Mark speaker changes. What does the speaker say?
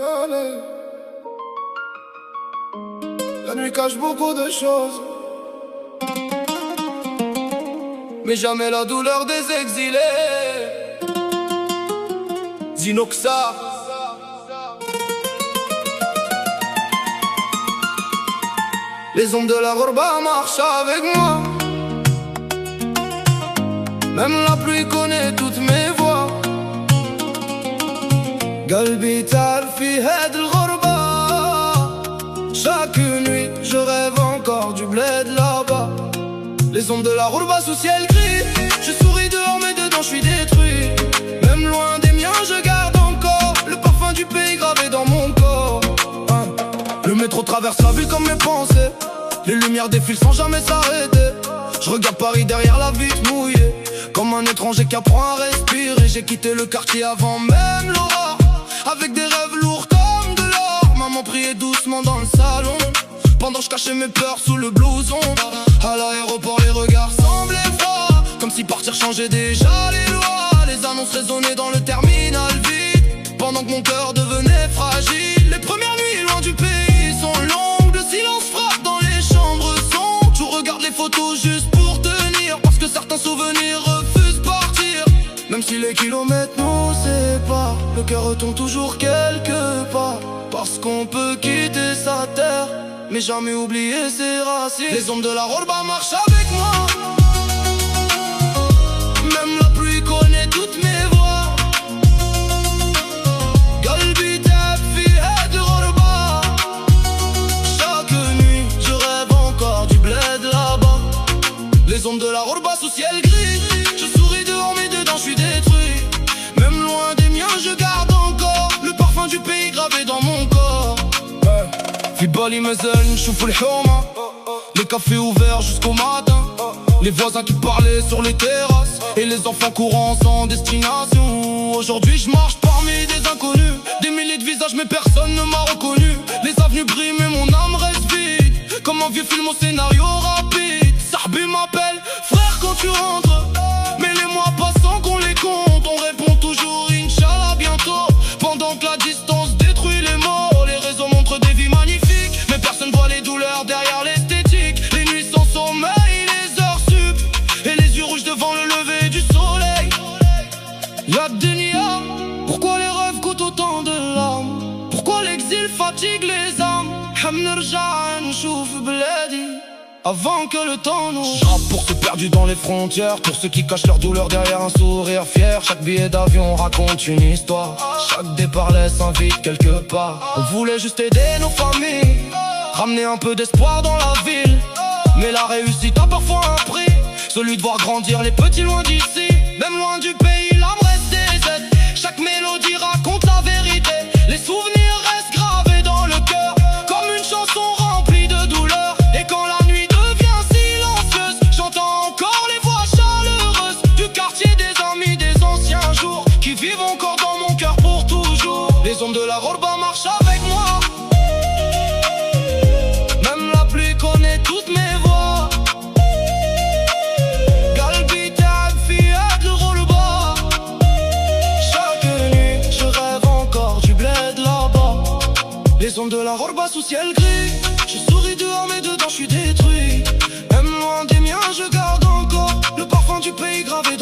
Speaker 1: Allez. La nuit cache beaucoup de choses, mais jamais la douleur des exilés. Zinoxa. Les ondes de la Ghorba marchent avec moi. Même la pluie connaît toutes mes voix. Qalbi ta'arf fi had al-Ghorba. Chaque nuit je rêve encore du bled là-bas. Les ondes de la Ghorba sous ciel gris. Je souris dehors mais dedans je suis détruit. Même loin des miens je garde encore le parfum du pays gravé dans mon corps. Le métro traverse la ville comme mes pensées. Les lumières défilent sans jamais s'arrêter. Je regarde Paris derrière la vitre mouillée. Comme un étranger qui apprend à respirer. J'ai quitté le quartier avant même l'aurore, avec des rêves lourds comme de l'or. Maman priait doucement dans le salon, pendant que je cachais mes peurs sous le blouson. À l'aéroport les regards semblaient froids, comme si partir changeait déjà les lois. Les annonces résonnaient dans le terminal vide, pendant que mon cœur devenait fragile. Les premières nuits loin du pays sont longues. Le silence frappe dans les chambres sombres. Je regarde les photos juste pour tenir, parce que certains souvenirs refusent partir. Même si les kilomètres nous séparent, le cœur retombe toujours quelque part. Parce qu'on peut quitter sa terre, mais jamais oublier ses racines. Les ondes de la Ghorba marchent avec moi. Même la pluie connaît toutes mes voix. Qalbi ta'arf fi had al-Ghorba. Chaque nuit je rêve encore du bled là-bas. Les ondes de la Ghorba sous ciel gris. Je souris dehors mais dedans je suis détruit. Même loin des miens je garde encore le parfum du pays gravé dans mon corps. في بالي مازال نشوف الحومة. Les cafés ouverts jusqu'au matin. Les voisins qui parlaient sur les terrasses, et les enfants courant sans destination. Aujourd'hui je marche parmi des inconnus. Des milliers de visages mais personne ne m'a reconnu. Les avenues brillent mais mon âme reste vide, comme un vieux film au scénario rapide. Sahbi m'appelle, frère quand tu rentres. Mais les mois passant qu'on les compte, on répond toujours Inch'Allah bientôt. Pendant que la distance détruit les mots, les réseaux montrent des vies magnifiques, mais personne voit les douleurs derrière l'esthétique. Les nuits sans sommeil, les heures sup, et les yeux rouges devant le lever du soleil. Y'a des nias, pourquoi les rêves coûtent autant de larmes? Pourquoi l'exil fatigue les âmes? Avant que le temps nous... Je rappe pour ceux perdus dans les frontières, pour ceux qui cachent leur douleur derrière un sourire fier. Chaque billet d'avion raconte une histoire, chaque départ laisse un vide quelque part. On voulait juste aider nos familles, ramener un peu d'espoir dans la ville. Mais la réussite a parfois un prix, celui de voir grandir les petits loin d'ici. Même loin du pays, l'âme reste des aides. Chaque mélodie raconte la vérité. Les souvenirs restent gravés dans le cœur, comme une chanson remplie de douleur. Et quand la nuit devient silencieuse, j'entends encore les voix chaleureuses du quartier, des amis, des anciens jours, qui vivent encore dans mon cœur pour toujours. Les ondes de la Ghorba marchent avec moi. Même la pluie connaît toutes mes voix. Qalbi ta'arf fi had al-Ghorba. Chaque nuit je rêve encore du bled là-bas. Les ondes de la Ghorba sous ciel gris. Je souris dehors mais dedans je suis détruit. Même loin des miens je garde encore le parfum du pays gravé